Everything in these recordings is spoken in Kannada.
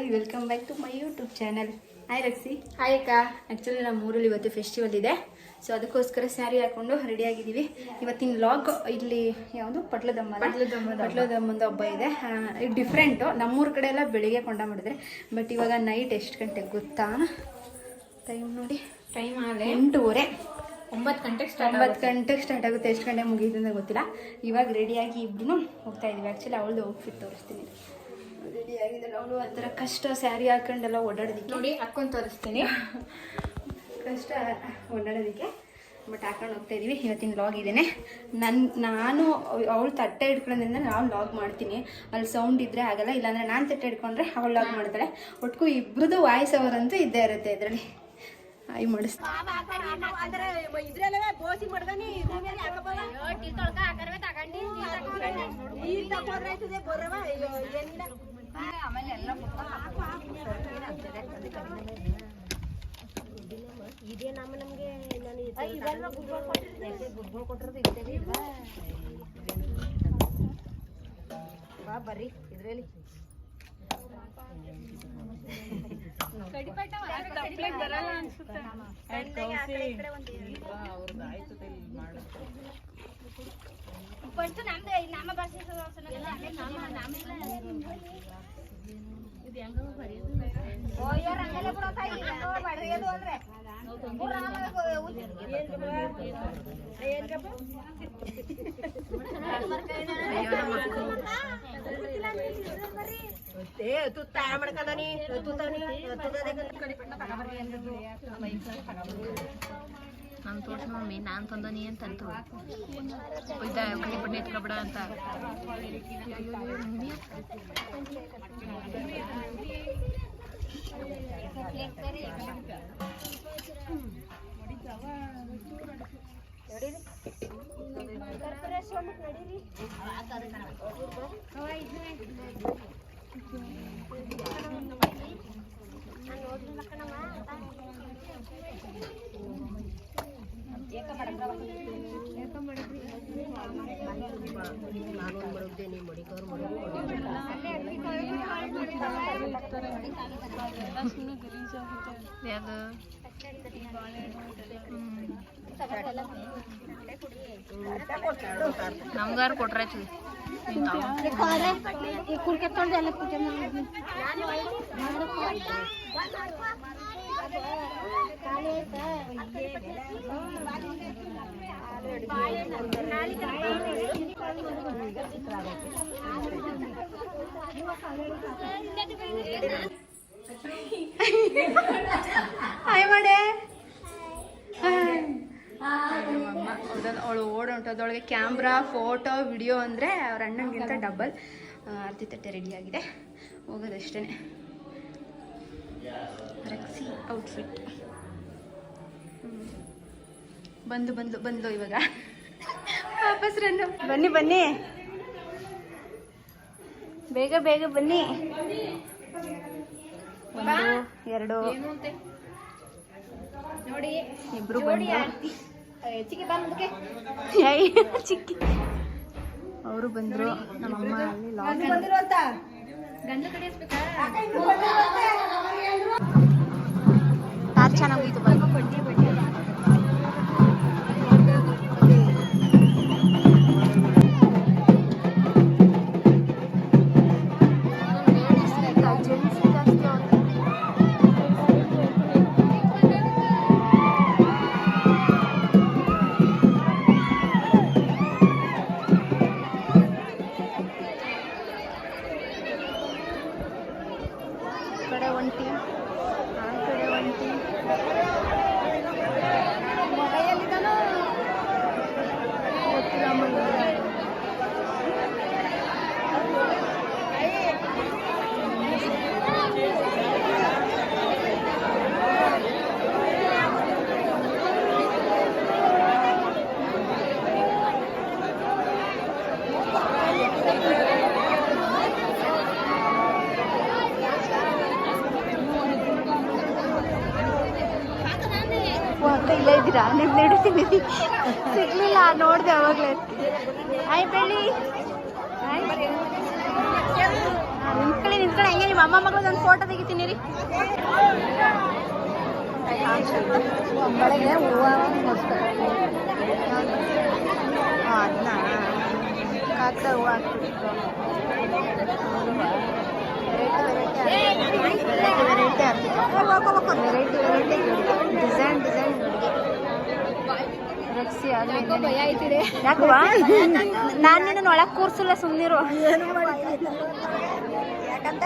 Hi, welcome back to my YouTube channel. Hi Rakshi. Hi ಅಕ್ಕ. ಆ್ಯಕ್ಚುಲಿ ನಮ್ಮ ಊರಲ್ಲಿ ಇವತ್ತು ಫೆಸ್ಟಿವಲ್ ಇದೆ, ಸೊ ಅದಕ್ಕೋಸ್ಕರ ಸ್ಯಾರಿ ಹಾಕೊಂಡು ರೆಡಿ ಆಗಿದ್ದೀವಿ. ಇವತ್ತಿನ ಲಾಗ್ ಇಲ್ಲಿ ಯಾವುದು ಪಟ್ಲದಮ್ಮಂದು ಹಬ್ಬ ಇದೆ. ಇದು ಡಿಫ್ರೆಂಟು. ನಮ್ಮೂರ ಕಡೆ ಎಲ್ಲ ಬೆಳಿಗ್ಗೆ ಕೊಂಡ ಮಾಡಿದ್ರೆ, ಬಟ್ ಇವಾಗ ನೈಟ್ ಎಷ್ಟು ಗಂಟೆಗೆ ಗೊತ್ತಾ? ಟೈಮ್ ನೋಡಿ, ಟೈಮ್ ಆಗಲೇ 8:30. 9 ಗಂಟೆಗೆ ಸ್ಟಾರ್ಟ್ ಆಗುತ್ತೆ. ಎಷ್ಟು ಗಂಟೆ ಮುಗಿಯುತ್ತೆ ಅಂತ ಗೊತ್ತಿಲ್ಲ. ಇವಾಗ ರೆಡಿಯಾಗಿ ಇಬ್ರು ಹೋಗ್ತಾ ಇದೀವಿ. ಆ್ಯಕ್ಚುಲಿ ಅವಳದು ಔಟ್ಫಿಟ್ ತೋರಿಸ್ತೀನಿ. ರೆಡಿ ಆಗಿದ್ದಾಳೆ ಅವಳು. ಆ ಥರ ಕಷ್ಟ ಸ್ಯಾರಿ ಹಾಕೊಂಡೆಲ್ಲ ಓಡಾಡೋದಕ್ಕೆ. ನೋಡಿ ಹಾಕೊಂಡು ತೋರಿಸ್ತೀನಿ. ಕಷ್ಟ ಓಡಾಡೋದಕ್ಕೆ, ಬಟ್ ಹಾಕೊಂಡು ಹೋಗ್ತಾ ಇದೀವಿ. ಇವತ್ತಿನ ಲಾಗ್ ಇದೇನೆ. ನಾನು ಅವಳು ತಟ್ಟೆ ಹಿಡ್ಕೊಳ್ಳೋದ್ರಿಂದ ನಾನು ಲಾಗ್ ಮಾಡ್ತೀನಿ. ಅಲ್ಲಿ ಸೌಂಡ್ ಇದ್ರೆ ಆಗಲ್ಲ, ಇಲ್ಲಾಂದ್ರೆ ನಾನು ತಟ್ಟೆ ಹಿಡ್ಕೊಂಡ್ರೆ ಅವಳು ಲಾಗ್ ಮಾಡ್ತಾಳೆ. ಒಟ್ಟಿಗೂ ಇಬ್ರದ್ದು ವಾಯ್ಸ್ ಓವರ್ ಅಂತೂ ಇದ್ದೇ ಇರುತ್ತೆ ಇದರಲ್ಲಿ. ಆಯ್ ಮಾಡಿಸ್ತೀನಿ. ಇದೇ ನಮಗೆ ಗುಡ್ಗಳು ಕೊಟ್ಟಿರೋದು ಇರ್ತೇವೆ. ಬಾ ಬರ್ರಿ ಇದ್ರಲ್ಲಿ ಬರಲ್ಲ ಅನ್ಸುತ್ತೆ. ನಾನು ತೋರ್ಸ ಮಮ್ಮಿ, ನಾನು ತಂದನಿ ಅಂತಂತು ಕಡಿಪಣ್ಣೆ ಎತ್ಕೊಬೇಡ ಅಂತ. ನಮ್ಗಾರ ಕೊಟ್ರಾಯ್ತು. ಹಾಯ್ ಮಾಡೆ. ಅವಳು ಓಡೋಂಟದೊಳಗೆ ಕ್ಯಾಮ್ರಾ, ಫೋಟೋ, ವಿಡಿಯೋ ಅಂದರೆ ಅವ್ರ ಅಣ್ಣಂಗಿಂತ ಡಬಲ್. ಅರ್ಧಿ ತಟ್ಟೆ ರೆಡಿಯಾಗಿದೆ, ಹೋಗೋದಷ್ಟೇ. ರಕ್ಸಿ ಔಟ್ಫಿಟ್ ಬಂದು ಇವಾಗ ವಾಪಸ್ ರನ್ನು. ಬನ್ನಿ ಬೇಗ ಬನ್ನಿ. 1 2 ನೋಡಿ ಇಬ್ರು ಬಂದು ಚಿಕ್ಕಿ ಅವರು ಬಂದ್ರು. ನಮ್ಮಮ್ಮ ಅಲ್ಲಿ ಗಂಡು ಕಡಿಸ್ಬೇಕಾ? ಯಾರು ಚೆನ್ನಾಗಿತ್ತು ಬಂದು. ಇಲ್ಲೇ ಇದ್ದೀರಾ? ನೀವು ನಡೀತೀನಿ ಸಿಗ್ಲಿಲ್ಲ, ನೋಡಿದೆ ಅವಾಗಲೇ. ಆಯ್ ಬೆಳಿ ನಿಂತ್ಕೊಳ್ಳಿ ಹಂಗೆ ನಿಮ್ಮ ಅಮ್ಮ ಮಗಳು ಒಂದು ಫೋಟೋ ತೆಗಿತೀನಿ ರೀ. ಬೆಳಗ್ಗೆ ಹೂವು ಅದನ್ನ ಕಾಕ್ಸ ಹೂವು ಹಾಕ್ಬಿಟ್ಟು ವೆರೈಟಿ ಡಿಸೈನ್ ರಕ್ಷಿ ಯಾಕವಾ ನಾನು ನಿನ್ನ ಒಳಗೆ ಕೂರ್ಸಲ್ಲ ಸುಮ್ಮನಿರು. ಯಾಕಂತ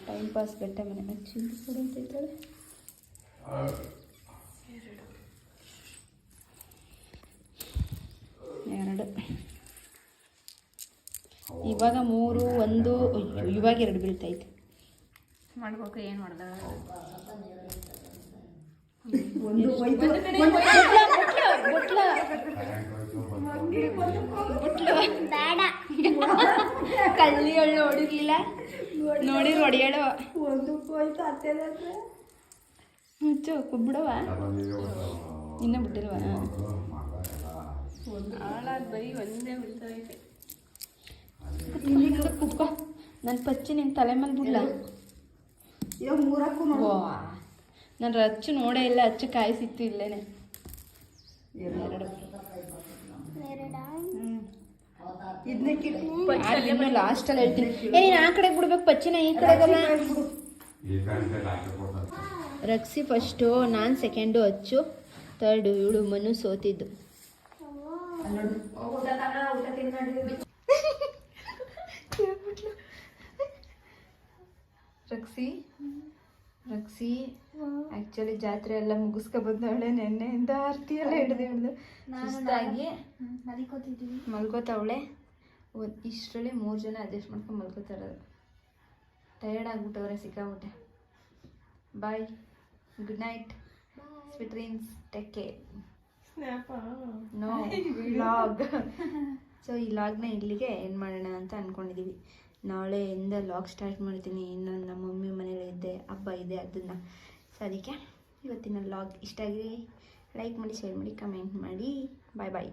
ಟೈಮ್ ಪಾಸ್ ಗಟ್ಟೆ ಮನೆ ಚಿಂತೆ ಕೊಡುತ್ತೈತಾಳೆ. ಎರಡು ಇವಾಗ 3 1 ಇವಾಗ 2 ಬೀಳ್ತೈತೆ. ಮಾಡ್ಬೇಕು ಏನು ಮಾಡ್ದ ಕಳ್ಳಿ ಹಳ್ಳು ಹೊಡಿಲಿಲ್ಲ ನೋಡಿ ಹೊಡಿಯಳು ಮುಚ್ಚು ಬಿಡವ ಇನ್ನೂ ಬಿಟ್ಟಿಲ್ವ ಬರೀ ಒಂದೇ ಉಳಿದೈತೆ. ಕುಪ್ಪ ನನ್ನ ಪಚ್ಚಿ ನಿನ್ನ ತಲೆ ಮೇಲೆ ಬಿಡ್ಲ. ನಾನು ಅಚ್ಚು ನೋಡೇ ಇಲ್ಲ, ಅಚ್ಚು ಕಾಯಿಸಿತ್ತು ಇಲ್ಲೇನೆ. ಇನ್ನು ಲಾಸ್ಟಲ್ಲಿ ಹೇಳ್ತೀನಿ. ನೀನು ಆ ಕಡೆಗೆ ಬಿಡ್ಬೇಕು ಪಚ್ಚಿನ, ಈ ಕಡೆಗಲ್ಲ. ರಕ್ಸಿ ಫಸ್ಟು, ನಾನು ಸೆಕೆಂಡು, ಅಚ್ಚು ಥರ್ಡು, ಇವಳು ಮನು ಸೋತಿದ್ದು. ರಕ್ಸಿ ಆ್ಯಕ್ಚುಲಿ ಜಾತ್ರೆ ಎಲ್ಲ ಮುಗಿಸ್ಕೊ ಬಂದವಳೆ. ನೆನ್ನೆಯಿಂದ ಆರತಿ ಎಲ್ಲ ಹಿಡ್ದು ಸುಸ್ತಾಗಿ ಮಲ್ಕೋತಾವಳೆ. ಇಷ್ಟರಲ್ಲಿ 3 ಜನ ಅಡ್ಜಸ್ಟ್ ಮಾಡ್ಕೊಂಡು ಮಲ್ಕೋತಾರದು. ಟಯರ್ಡ್ ಆಗ್ಬಿಟ್ಟವ್ರೆ ಸಿಕ್ಕಾಬಿಟ್ಟೆ. Bye, good night, sweet dreams, take care. No vlog. So ಈ ಲಾಗ್ನ ಇಲ್ಲಿಗೆ ಏನು ಮಾಡೋಣ ಅಂತ ಅಂದ್ಕೊಂಡಿದ್ದೀವಿ. ನಾಳೆಯಿಂದ ಲಾಗ್ ಸ್ಟಾರ್ಟ್ ಮಾಡ್ತೀನಿ. ಇನ್ನು ನಮ್ಮ ಮಮ್ಮಿ ಮನೇಲಿ ಇದ್ದೆ, ಹಬ್ಬ ಇದೆ, ಅದನ್ನು. ಸೊ ಅದಕ್ಕೆ ಇವತ್ತಿನ ಲಾಗ್ ಇಷ್ಟ ಆಗಿ ಲೈಕ್ ಮಾಡಿ, ಶೇರ್ ಮಾಡಿ, ಕಮೆಂಟ್ ಮಾಡಿ. ಬಾಯ್ ಬಾಯ್.